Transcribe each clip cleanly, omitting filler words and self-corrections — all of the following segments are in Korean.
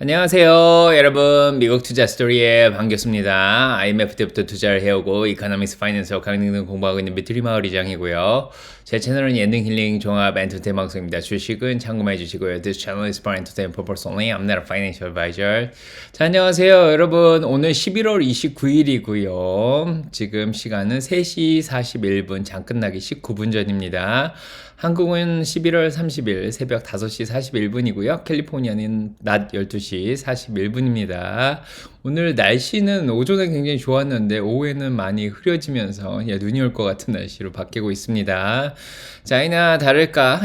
안녕하세요, 여러분. 미국 투자 스토리에 반갑습니다. IMF 때부터 투자를 해오고 이코노믹스 파이낸스와 강의 등 공부하고 있는 미트리 마을 이장이고요. 제 채널은 예능 힐링 종합 엔터테인 방송입니다. 주식은 참고해 주시고요. This channel is for entertainment purpose only. I'm not a financial advisor. 자, 안녕하세요, 여러분. 오늘 11월 29일이고요. 지금 시간은 3시 41분, 장 끝나기 19분 전입니다. 한국은 11월 30일 새벽 5시 41분이고요. 캘리포니아는 낮 12시 41분입니다. 오늘 날씨는 오전에 굉장히 좋았는데 오후에는 많이 흐려지면서 눈이 올 것 같은 날씨로 바뀌고 있습니다. 자, 아니나 다를까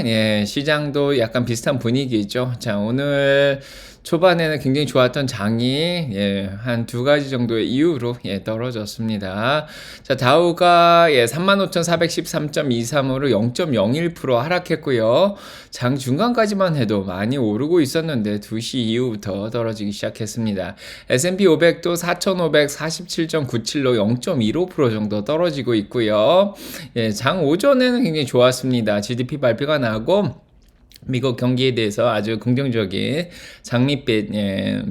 시장도 약간 비슷한 분위기죠. 자, 오늘 초반에는 굉장히 좋았던 장이 한 두 가지 정도의 이유로 떨어졌습니다. 자, 다우가 35,413.23으로 0.01% ha락했고요. 장 중간까지만 해도 많이 오르고 있었는데 2시 이후부터 떨어지기 시작했습니다. S&P 500도 4,547.97로 0.15% 정도 떨어지고 있고요. 장 오전에는 굉장히 좋았습니다. GDP 발표가 나고 미국 경기에 대해서 아주 긍정적인 장밋빛,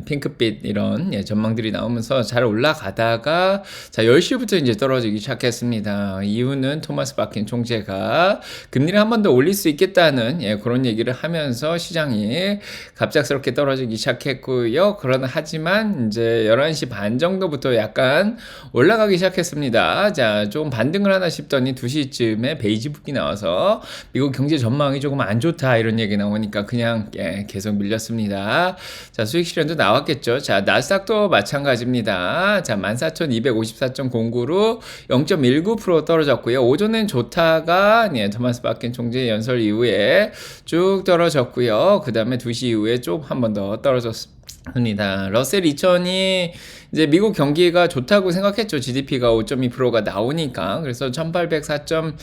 핑크빛 이런 전망들이 나오면서 잘 올라가다가 자 10시부터 이제 떨어지기 시작했습니다. 이유는 토마스 바킨 총재가 금리를 한 번 더 올릴 수 있겠다는 그런 얘기를 하면서 시장이 갑작스럽게 떨어지기 시작했고요. 하지만 이제 11시 반 정도부터 약간 올라가기 시작했습니다. 자, 조금 반등을 하나 싶더니 2시쯤에 베이지북이 나와서 미국 경제 전망이 조금 안 좋다 이런 얘기 나오니까 그냥 계속 밀렸습니다. 자, 수익 실현도 나왔겠죠. 자, 나스닥도 마찬가지입니다. 자, 14,254.09로 0.19% 떨어졌고요. 오전엔 좋다가 토마스 바킨 총재 연설 이후에 쭉 떨어졌고요. 그 다음에 2시 이후에 좀 한 번 더 떨어졌습니다. 러셀 2000이 이제 미국 경기가 좋다고 생각했죠. GDP가 5.2%가 나오니까. 그래서 1804.90으로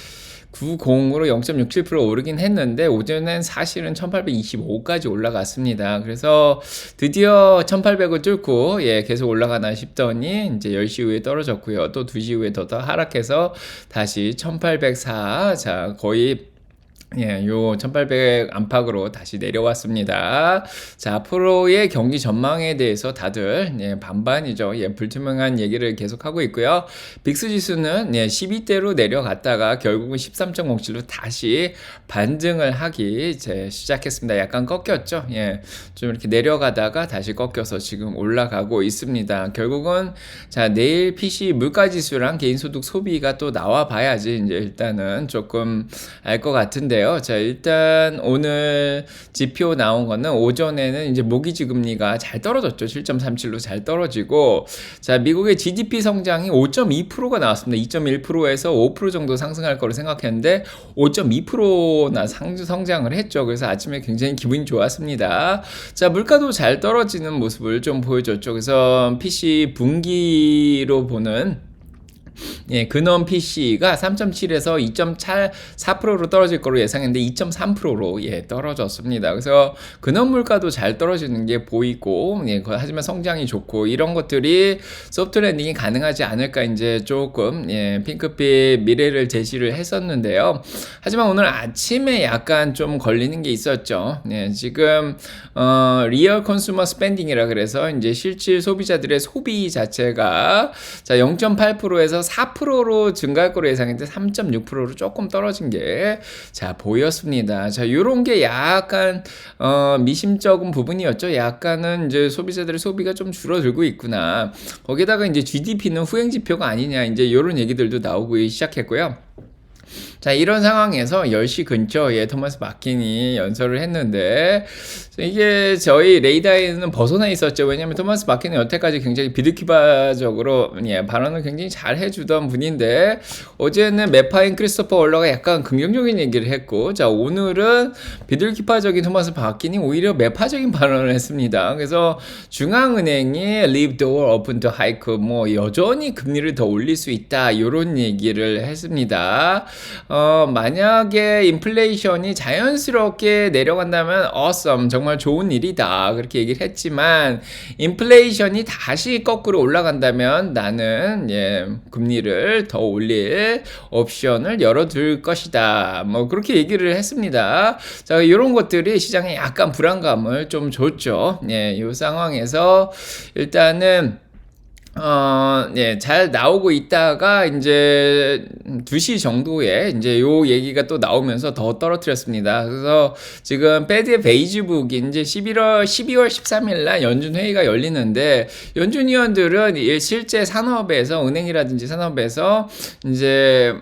0.67% 오르긴 했는데 오전엔 사실은 1825까지 올라갔습니다. 그래서 드디어 1800을 뚫고 계속 올라가나 싶더니 이제 10시 후에 떨어졌고요. 또 2시 후에 더 하락해서 다시 1804, 자, 거의 요 1800 안팎으로 다시 내려왔습니다. 자, 앞으로의 경기 전망에 대해서 다들 반반이죠. 불투명한 얘기를 계속하고 있고요. 빅스 지수는 12대로 내려갔다가 결국은 13.07로 다시 반등을 하기 시작했습니다. 약간 꺾였죠. 좀 이렇게 내려가다가 다시 꺾여서 지금 올라가고 있습니다. 결국은 자, 내일 PC 물가 지수랑 개인소득 소비가 또 나와 봐야지 이제 일단은 조금 알 것 같은데 자, 일단 오늘 지표 나온 거는 오전에는 이제 모기지 금리가 잘 떨어졌죠. 7.37로 잘 떨어지고, 자, 미국의 GDP 성장이 5.2%가 나왔습니다. 2.1%에서 5% 정도 상승할 거로 생각했는데 5.2%나 성장을 했죠. 그래서 아침에 굉장히 기분이 좋았습니다. 자, 물가도 잘 떨어지는 모습을 좀 보여줬죠. 그래서 PC 분기로 보는 근원 PC가 3.7에서 2.4%로 떨어질 거로 예상했는데 2.3%로 떨어졌습니다. 그래서 근원 물가도 잘 떨어지는 게 보이고, 하지만 성장이 좋고 이런 것들이 소프트 랜딩이 가능하지 않을까 이제 조금 핑크빛 미래를 제시를 했었는데요. 하지만 오늘 아침에 약간 좀 걸리는 게 있었죠. 지금 리얼 컨슈머 스펜딩이라 그래서 이제 실질 소비자들의 소비 자체가 자 0.8%에서 4%로 증가할 거로 예상했는데 3.6%로 조금 떨어진 게 자 보였습니다. 자, 요런 게 약간 미심쩍은 부분이었죠. 약간은 이제 소비자들의 소비가 좀 줄어들고 있구나. 거기다가 이제 GDP는 후행 지표가 아니냐 이제 요런 얘기들도 나오고 시작했고요. 자, 이런 상황에서 10시 근처에 토마스 바킨이 연설을 했는데 이게 저희 레이더에는 벗어나 있었죠. 왜냐하면 토마스 바킨은 여태까지 굉장히 비둘기파적으로 발언을 굉장히 잘 해주던 분인데 어제는 매파인 크리스토퍼 월러가 약간 긍정적인 얘기를 했고, 자, 오늘은 비둘기파적인 토마스 바킨이 오히려 매파적인 발언을 했습니다. 그래서 중앙은행이 leave door open to hike, 뭐 여전히 금리를 더 올릴 수 있다 이런 얘기를 했습니다. 만약에 인플레이션이 자연스럽게 내려간다면 awesome, 정말 좋은 일이다. 그렇게 얘기를 했지만 인플레이션이 다시 거꾸로 올라간다면 나는 금리를 더 올릴 옵션을 열어둘 것이다. 뭐 그렇게 얘기를 했습니다. 자, 이런 것들이 시장에 약간 불안감을 좀 줬죠. 이 상황에서 일단은 잘 나오고 있다가 이제 2시 정도에 이제 요 얘기가 또 나오면서 더 떨어뜨렸습니다. 그래서 지금 페드의 베이지북이 이제 12월 13일 날 연준 회의가 열리는데 연준 위원들은 실제 산업에서 은행이라든지 산업에서 이제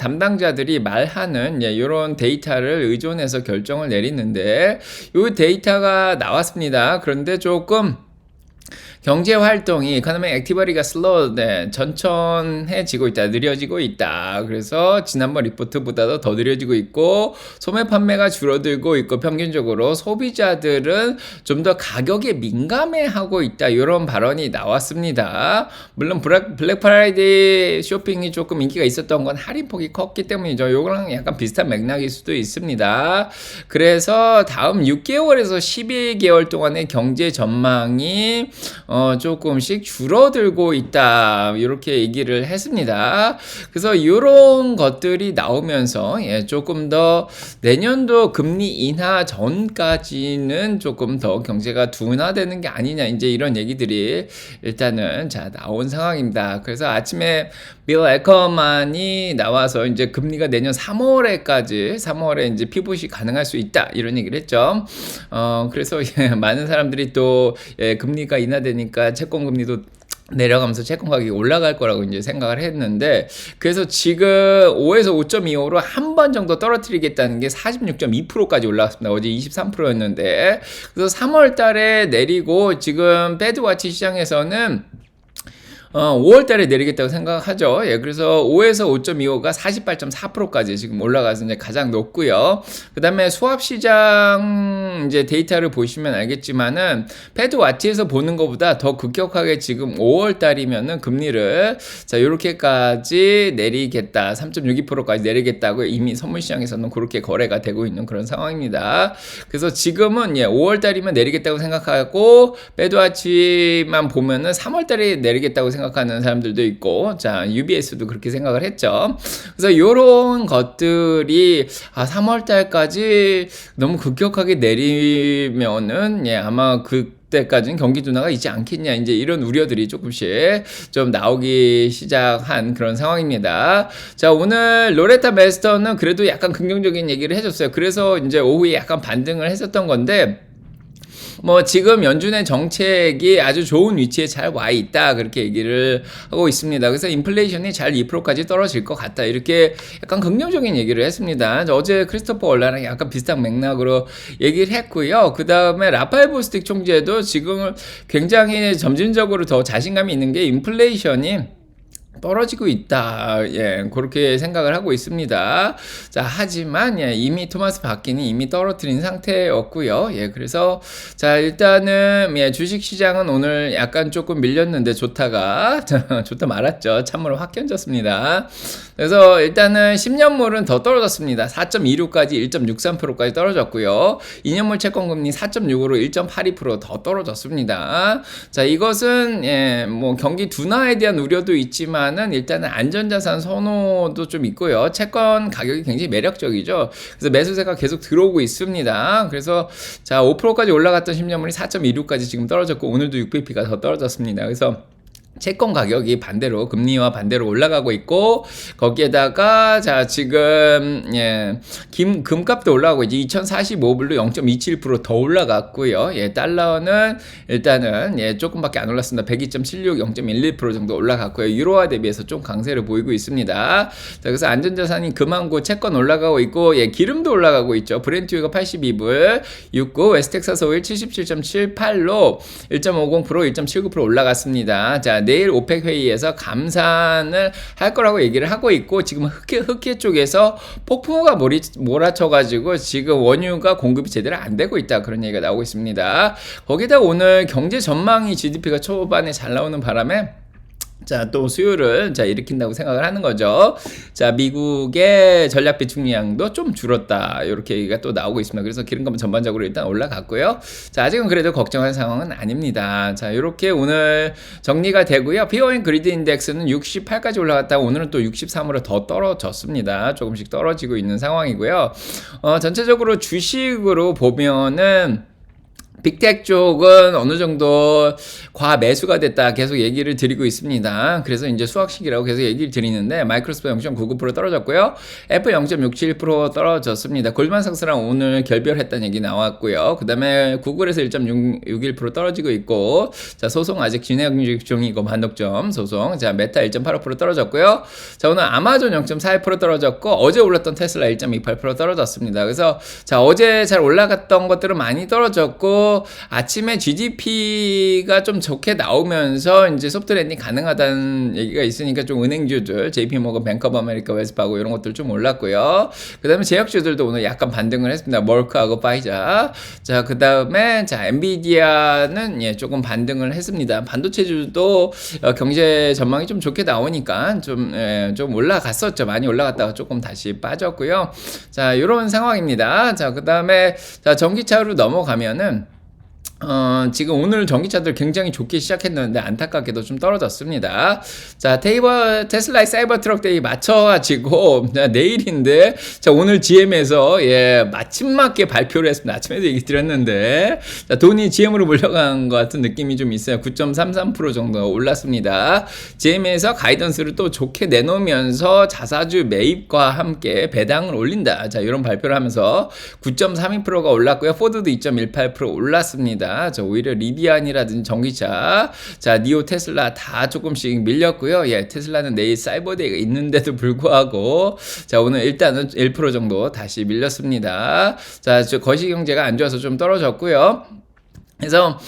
담당자들이 말하는 이런 데이터를 의존해서 결정을 내리는데 요 데이터가 나왔습니다. 그런데 조금 경제 활동이 economic activity가 slow, 천천해지고 있다, 느려지고 있다. 그래서 지난번 리포트보다도 더 느려지고 있고 소매 판매가 줄어들고 있고 평균적으로 소비자들은 좀 더 가격에 민감해하고 있다. 이런 발언이 나왔습니다. 물론 블랙 프라이데이 쇼핑이 조금 인기가 있었던 건 할인폭이 컸기 때문이죠. 요거랑 약간 비슷한 맥락일 수도 있습니다. 그래서 다음 6개월에서 12개월 동안의 경제 전망이 조금씩 줄어들고 있다. 이렇게 얘기를 했습니다. 그래서 이런 것들이 나오면서 조금 더 내년도 금리 인하 전까지는 조금 더 경제가 둔화되는 게 아니냐. 이제 이런 얘기들이 일단은 나온 상황입니다. 그래서 아침에 빌 에커만이 나와서 이제 금리가 내년 3월에 이제 피봇이 가능할 수 있다. 이런 얘기를 했죠. 그래서 많은 사람들이 또 금리가 인하되니까 채권 금리도 내려가면서 채권 가격이 올라갈 거라고 이제 생각을 했는데 그래서 지금 5에서 5.25로 한 번 정도 떨어뜨리겠다는 게 46.2%까지 올라왔습니다. 어제 23%였는데 그래서 3월 달에 내리고 지금 패드와치 시장에서는 5월 달에 내리겠다고 생각하죠. 그래서 5에서 5.25가 48.4%까지 지금 올라가서 이제 가장 높고요. 그 다음에 수합 시장 이제 데이터를 보시면 알겠지만은 패드 와치에서 보는 것보다 더 급격하게 지금 5월 달이면은 금리를 이렇게까지 내리겠다. 3.62%까지 내리겠다고 이미 선물 시장에서는 그렇게 거래가 되고 있는 그런 상황입니다. 그래서 지금은 5월 달이면 내리겠다고 생각하고 패드 와치만 보면은 3월 달에 내리겠다고 생각하는 사람들도 있고, UBS도 그렇게 생각을 했죠. 그래서 이런 것들이 3월 달까지 너무 급격하게 내리면은 아마 그때까지는 경기 둔화가 있지 않겠냐, 이제 이런 우려들이 조금씩 좀 나오기 시작한 그런 상황입니다. 자, 오늘 로레타 메스터는 그래도 약간 긍정적인 얘기를 해줬어요. 그래서 이제 오후에 약간 반등을 했었던 건데, 지금 연준의 정책이 아주 좋은 위치에 잘 와 있다. 그렇게 얘기를 하고 있습니다. 그래서 인플레이션이 잘 2%까지 떨어질 것 같다. 이렇게 약간 긍정적인 얘기를 했습니다. 어제 크리스토퍼 월라랑 약간 비슷한 맥락으로 얘기를 했고요. 그 다음에 라파엘 보스틱 총재도 지금 굉장히 점진적으로 더 자신감이 있는 게 인플레이션이 떨어지고 있다. 그렇게 생각을 하고 있습니다. 자, 하지만 이미 토마스 바킨이 이미 떨어뜨린 상태였고요. 그래서 자, 일단은 주식 시장은 오늘 약간 조금 밀렸는데 좋다 말았죠. 찬물은 확 견졌습니다. 그래서 일단은 10년물은 더 떨어졌습니다. 4.26까지 1.63%까지 떨어졌고요. 2년물 채권금리 4.65로 1.82% 더 떨어졌습니다. 자, 이것은 경기 둔화에 대한 우려도 있지만 일단은 안전자산 선호도 좀 있고요. 채권 가격이 굉장히 매력적이죠. 그래서 매수세가 계속 들어오고 있습니다. 그래서 자, 5%까지 올라갔던 10년물이 4.26까지 지금 떨어졌고 오늘도 6bp가 더 떨어졌습니다. 그래서 채권 가격이 반대로 금리와 반대로 올라가고 있고 거기에다가 자 지금 금값도 올라가고 이제 2045불로 0.27% 더 올라갔고요. 달러는 일단은 조금밖에 안 올랐습니다. 102.76, 0.11% 정도 올라갔고요. 유로화 대비해서 좀 강세를 보이고 있습니다. 자, 그래서 안전자산이 금하고 채권 올라가고 있고 기름도 올라가고 있죠. 브렌트유가 82불 69, 웨스텍사스 오일 77.78로 1.50%, 1.79% 올라갔습니다. 자, 내일 오펙 회의에서 감산을 할 거라고 얘기를 하고 있고 지금 흑해 쪽에서 폭풍우가 몰아쳐가지고 지금 원유가 공급이 제대로 안 되고 있다, 그런 얘기가 나오고 있습니다. 거기다 오늘 경제 전망이 GDP가 초반에 잘 나오는 바람에 자, 또 수요를 일으킨다고 생각을 하는 거죠. 자, 미국의 전략 비축량도 좀 줄었다. 이렇게 얘기가 또 나오고 있습니다. 그래서 기름값은 전반적으로 일단 올라갔고요. 자, 아직은 그래도 걱정할 상황은 아닙니다. 자, 이렇게 오늘 정리가 되고요. 비어인 그리드 인덱스는 68까지 올라갔다가 오늘은 또 63으로 더 떨어졌습니다. 조금씩 떨어지고 있는 상황이고요. 전체적으로 주식으로 보면은 빅텍 쪽은 어느 정도 과매수가 됐다 계속 얘기를 드리고 있습니다. 그래서 이제 수학식이라고 계속 얘기를 드리는데 마이크로소프트 0.99% 떨어졌고요. 애플 0.67% 떨어졌습니다. 골드만삭스랑 오늘 결별했다는 얘기 나왔고요. 그 다음에 구글에서 1.61% 떨어지고 있고, 자, 소송 아직 진행 중이고 반독점 소송. 자, 메타 1.85% 떨어졌고요. 자, 오늘 아마존 0.41% 떨어졌고, 어제 올랐던 테슬라 1.28% 떨어졌습니다. 그래서 자, 어제 잘 올라갔던 것들은 많이 떨어졌고, 아침에 GDP가 좀 좋게 나오면서 이제 소프트 랜딩 가능하다는 얘기가 있으니까 좀 은행주들, JP모건, 뱅크 오브 아메리카, 웰스파고 이런 것들 좀 올랐고요. 그 다음에 제약주들도 오늘 약간 반등을 했습니다. 멀크하고 파이자. 자, 그 다음에 자, 엔비디아는 조금 반등을 했습니다. 반도체주도 경제 전망이 좀 좋게 나오니까 좀 올라갔었죠. 많이 올라갔다가 조금 다시 빠졌고요. 자, 이런 상황입니다. 자, 그 다음에 자, 전기차로 넘어가면은 지금 오늘 전기차들 굉장히 좋게 시작했는데 안타깝게도 좀 떨어졌습니다. 자, 테슬라의 사이버 트럭 데이 맞춰가지고 내일인데, 자, 오늘 GM에서 마침맞게 발표를 했습니다. 아침에도 얘기 드렸는데, 자, 돈이 GM으로 몰려간 것 같은 느낌이 좀 있어요. 9.33% 정도 올랐습니다. GM에서 가이던스를 또 좋게 내놓으면서 자사주 매입과 함께 배당을 올린다. 자, 이런 발표를 하면서 9.32%가 올랐고요. 포드도 2.18% 올랐습니다. 자, 오히려 리비안이라든지 전기차, 자, 니오, 테슬라 다 조금씩 밀렸고요. 테슬라는 내일 사이버데이가 있는데도 불구하고, 자, 오늘 일단은 1% 정도 다시 밀렸습니다. 자, 거시경제가 안 좋아서 좀 떨어졌고요. 그래서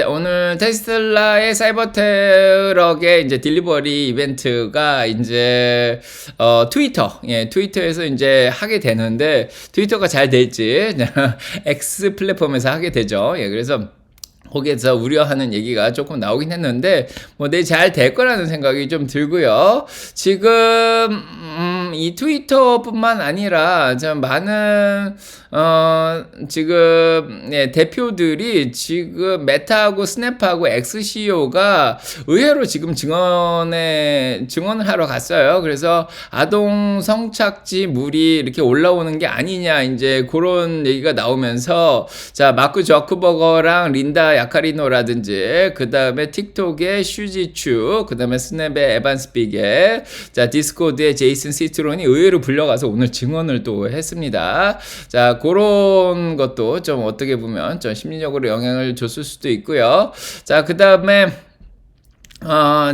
오늘 테슬라의 사이버 트럭의 이제 딜리버리 이벤트가 이제 트위터에서 이제 하게 되는데, 트위터가 잘 될지 X 플랫폼에서 하게 되죠. 그래서 거기에서 우려하는 얘기가 조금 나오긴 했는데, 뭐, 잘 될 거라는 생각이 좀 들고요. 지금, 이 트위터뿐만 아니라, 좀 많은, 지금, 대표들이 지금 메타하고 스냅하고 엑스CEO가 의외로 지금 증언을 하러 갔어요. 그래서 아동 성착지 물이 이렇게 올라오는 게 아니냐, 이제 그런 얘기가 나오면서, 자, 마크 저크버거랑 린다 야카리노라든지, 그 다음에 틱톡의 슈지추, 그 다음에 스냅의 에반 스피게, 자, 디스코드의 제이슨 시트론이 의외로 불려가서 오늘 증언을 또 했습니다. 자, 그런 것도 좀 어떻게 보면 좀 심리적으로 영향을 줬을 수도 있고요. 자, 그 다음에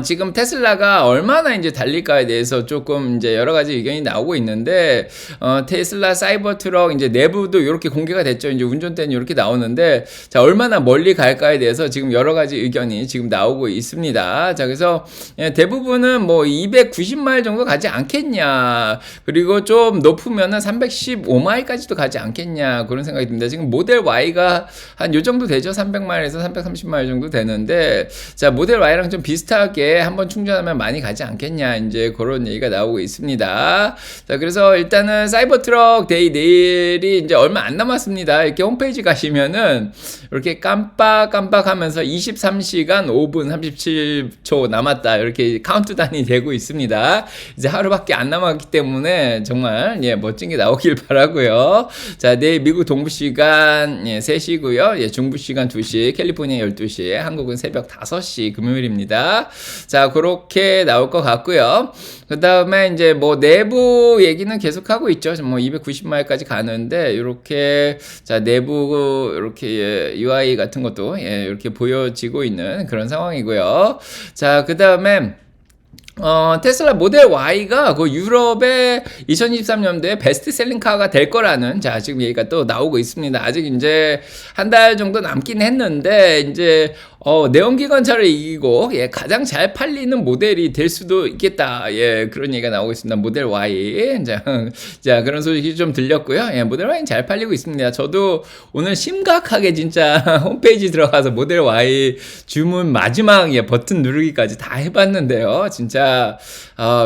지금 테슬라가 얼마나 이제 달릴까에 대해서 조금 이제 여러 가지 의견이 나오고 있는데, 테슬라 사이버 트럭 이제 내부도 이렇게 공개가 됐죠. 이제 운전대는 이렇게 나오는데, 자, 얼마나 멀리 갈까에 대해서 지금 여러 가지 의견이 지금 나오고 있습니다. 자, 그래서 대부분은 뭐 290마일 정도 가지 않겠냐. 그리고 좀 높으면은 315마일까지도 가지 않겠냐. 그런 생각이 듭니다. 지금 모델 Y가 한 요 정도 되죠. 300마일에서 330마일 정도 되는데, 자, 모델 Y랑 좀 비슷하게 한번 충전하면 많이 가지 않겠냐, 이제 그런 얘기가 나오고 있습니다. 자, 그래서 일단은 사이버 트럭 데이 내일이 이제 얼마 안 남았습니다. 이렇게 홈페이지 가시면은 이렇게 깜빡깜빡 하면서 23시간 5분 37초 남았다, 이렇게 카운트다운이 되고 있습니다. 이제 하루밖에 안 남았기 때문에 정말 멋진 게 나오길 바라고요. 자, 내일 미국 동부 시간 3시고요. 중부 시간 2시, 캘리포니아 12시, 한국은 새벽 5시 금요일입니다. 자, 그렇게 나올 것 같고요. 그 다음에 이제 뭐 내부 얘기는 계속 하고 있죠. 뭐 290마일까지 가는데, 이렇게 자, 내부 이렇게 UI 같은 것도 이렇게 보여지고 있는 그런 상황이고요. 자, 그 다음에 테슬라 모델 Y가 그 유럽의 2023년도에 베스트셀링 카가 될 거라는, 자, 지금 얘기가 또 나오고 있습니다. 아직 이제 한 달 정도 남긴 했는데, 이제 내연기관차를 이기고, 예, 가장 잘 팔리는 모델이 될 수도 있겠다. 예, 그런 얘기가 나오고 있습니다. 모델 Y. 자, 그런 소식이 좀 들렸고요. 예, 모델 Y는 잘 팔리고 있습니다. 저도 오늘 심각하게 진짜 홈페이지 들어가서 모델 Y 주문 마지막 예, 버튼 누르기까지 다 해봤는데요. 진짜,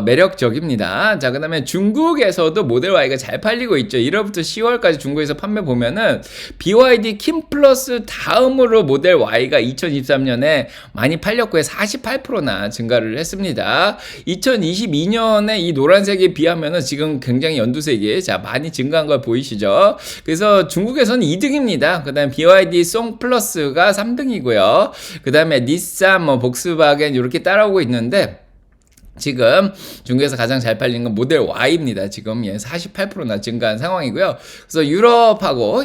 매력적입니다. 자, 그 다음에 중국에서도 모델 Y가 잘 팔리고 있죠. 1월부터 10월까지 중국에서 판매 보면은 BYD 킴 플러스 다음으로 모델 Y가 2023년에 많이 팔렸고요. 48%나 증가를 했습니다. 2022년에 이 노란색에 비하면은 지금 굉장히 연두색이 자 많이 증가한 걸 보이시죠? 그래서 중국에서는 2등입니다. 그 다음에 BYD 송 플러스가 3등이고요. 그 다음에 닛산, 복스바겐 이렇게 따라오고 있는데 지금 중국에서 가장 잘 팔린 건 모델 Y입니다. 지금 48%나 증가한 상황이고요. 그래서 유럽하고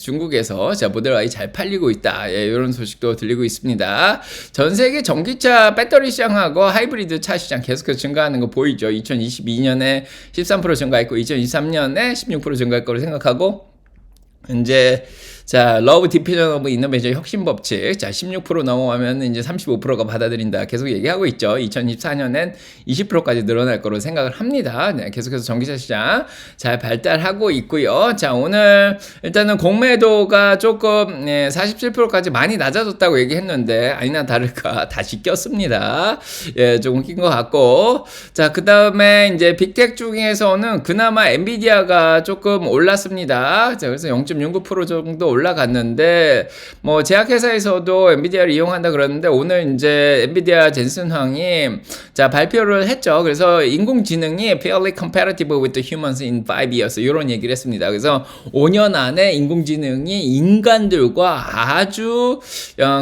중국에서 자 모델 Y 잘 팔리고 있다. 이런 소식도 들리고 있습니다. 전 세계 전기차 배터리 시장하고 하이브리드 차 시장 계속해서 증가하는 거 보이죠? 2022년에 13% 증가했고 2023년에 16% 증가할 거로 생각하고 이제 자, 러브 디피전 오브 이노베이션 혁신 법칙. 자, 16% 넘어가면 이제 35%가 받아들인다. 계속 얘기하고 있죠. 2024년엔 20%까지 늘어날 거로 생각을 합니다. 네, 계속해서 전기차 시장 잘 발달하고 있고요. 자, 오늘 일단은 공매도가 조금 47%까지 많이 낮아졌다고 얘기했는데 아니나 다를까 다시 꼈습니다. 예, 조금 낀 것 같고. 자, 그다음에 이제 빅텍 중에서는 그나마 엔비디아가 조금 올랐습니다. 자, 그래서 0.69% 정도 올라갔는데 뭐 제약회사에서도 엔비디아를 이용한다 그러는데 오늘 이제 엔비디아 젠슨 황이 자 발표를 했죠. 그래서 인공지능이 fairly compatible with the humans in 5 years 이런 얘기를 했습니다. 그래서 5년 안에 인공지능이 인간들과 아주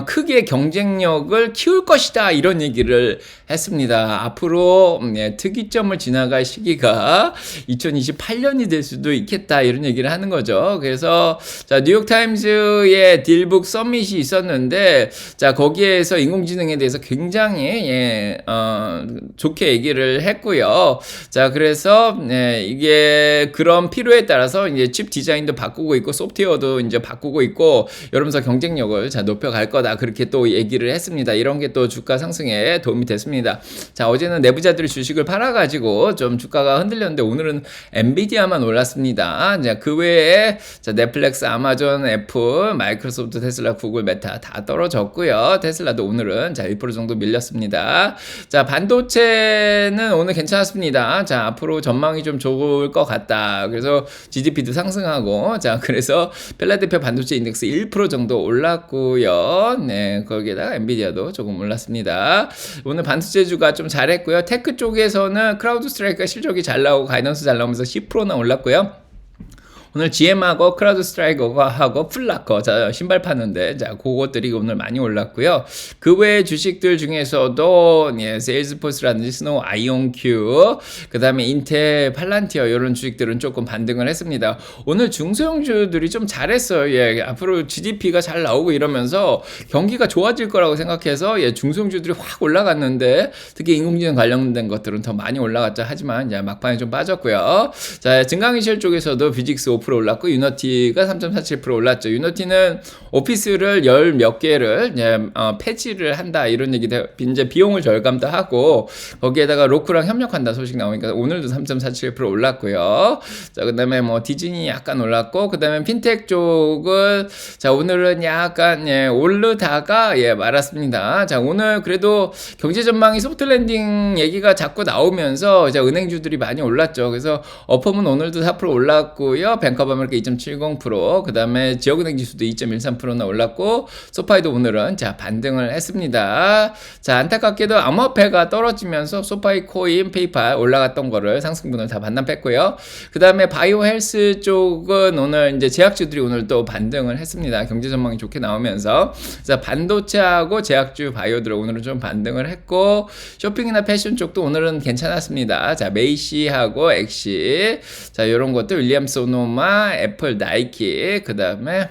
크게 경쟁력을 키울 것이다 이런 얘기를 했습니다. 앞으로 특이점을 지나갈 시기가 2028년이 될 수도 있겠다 이런 얘기를 하는 거죠. 그래서 자 뉴욕타임즈의 딜북 서밋이 있었는데 자 거기에서 인공지능에 대해서 굉장히 좋게 얘기를 했고요. 자 그래서 이게 그런 필요에 따라서 이제 칩 디자인도 바꾸고 있고 소프트웨어도 이제 바꾸고 있고 이러면서 경쟁력을 자 높여갈 거다 그렇게 또 얘기를 했습니다. 이런 게 또 주가 상승에 도움이 됐습니다. 자 어제는 내부자들이 주식을 팔아가지고 좀 주가가 흔들렸는데 오늘은 엔비디아만 올랐습니다. 자 그 외에 자 넷플릭스, 아마존, 애플, 마이크로소프트, 테슬라, 구글, 메타 다 떨어졌고요. 테슬라도 오늘은 자 1% 정도 밀렸습니다. 자 반도체는 오늘 괜찮았습니다. 자 앞으로 전망이 좀 좋을 것 같다. 그래서 GDP도 상승하고 자 그래서 필라델피아 반도체 인덱스 1% 정도 올랐고요. 네 거기에다가 엔비디아도 조금 올랐습니다. 오늘 반도체주가 좀 잘했고요. 테크 쪽에서는 크라우드 스트라이크가 실적이 잘 나오고 가이던스 잘 나오면서 10%나 올랐고요. 오늘 GM하고 크라우드 스트라이커하고 플라커 자 신발 파는데 자 그것들이 오늘 많이 올랐고요. 그 외의 주식들 중에서도 세일즈포스라든지 스노우 아이온큐 그다음에 인텔 팔란티어 이런 주식들은 조금 반등을 했습니다. 오늘 중소형주들이 좀 잘했어요. 예, 앞으로 GDP가 잘 나오고 이러면서 경기가 좋아질 거라고 생각해서 중소형주들이 확 올라갔는데 특히 인공지능 관련된 것들은 더 많이 올라갔죠. 하지만 막판에 좀 빠졌고요. 자 증강이실 쪽에서도 비직스 5% 올랐고 유너티가 3.47% 올랐죠. 유너티는 오피스를 열 몇 개를 폐지를 한다 이런 얘기도 이제 비용을 절감도 하고 거기에다가 로크랑 협력한다 소식 나오니까 오늘도 3.47% 올랐고요. 자 그다음에 뭐 디즈니 약간 올랐고 그다음에 핀텍 쪽은 자 오늘은 약간 오르다가 말았습니다. 자 오늘 그래도 경제 전망이 소프트 랜딩 얘기가 자꾸 나오면서 자 은행주들이 많이 올랐죠. 그래서 어펌은 오늘도 4% 올랐고요. 뱅크 오브 아메리카 2.70% 그 다음에 지역은행 지수도 2.13%나 올랐고 소파이도 오늘은 자 반등을 했습니다. 자 안타깝게도 암호화폐가 떨어지면서 소파이 코인 페이팔 올라갔던 거를 상승분을 다 반납했고요. 그 다음에 바이오 헬스 쪽은 오늘 이제 제약주들이 오늘 또 반등을 했습니다. 경제 전망이 좋게 나오면서 자 반도체하고 제약주 바이오들 오늘은 좀 반등을 했고 쇼핑이나 패션 쪽도 오늘은 괜찮았습니다. 자 메이시하고 엑시 자 이런 것들 윌리엄스 소노마 애플, 나이키, 그 다음에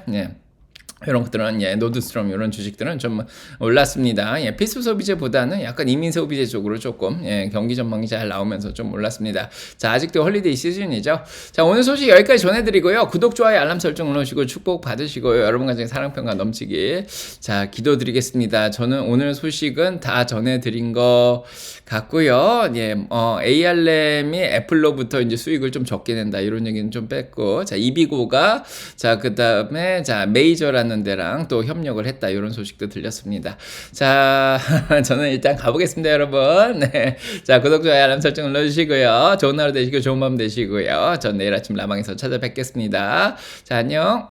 이런 것들은 노드스트롬 이런 주식들은 좀 올랐습니다. 필수 소비재보다는 약간 이민 소비재 쪽으로 조금 경기 전망이 잘 나오면서 좀 올랐습니다. 자, 아직도 홀리데이 시즌이죠. 자, 오늘 소식 여기까지 전해드리고요. 구독, 좋아요, 알람 설정 눌러주시고 축복 받으시고요. 여러분 가정에 사랑평가 넘치길 자 기도드리겠습니다. 저는 오늘 소식은 다 전해드린 것 같고요. ARM이 애플로부터 이제 수익을 좀 적게 낸다 이런 얘기는 좀 뺐고, 자 이비고가 자 그다음에 자 메이저라는 데랑 또 협력을 했다 이런 소식도 들렸습니다. 자 저는 일단 가보겠습니다, 여러분. 네. 자 구독, 좋아요, 알람 설정 눌러주시고요. 좋은 하루 되시고 좋은 밤 되시고요. 전 내일 아침 라방에서 찾아뵙겠습니다. 자 안녕.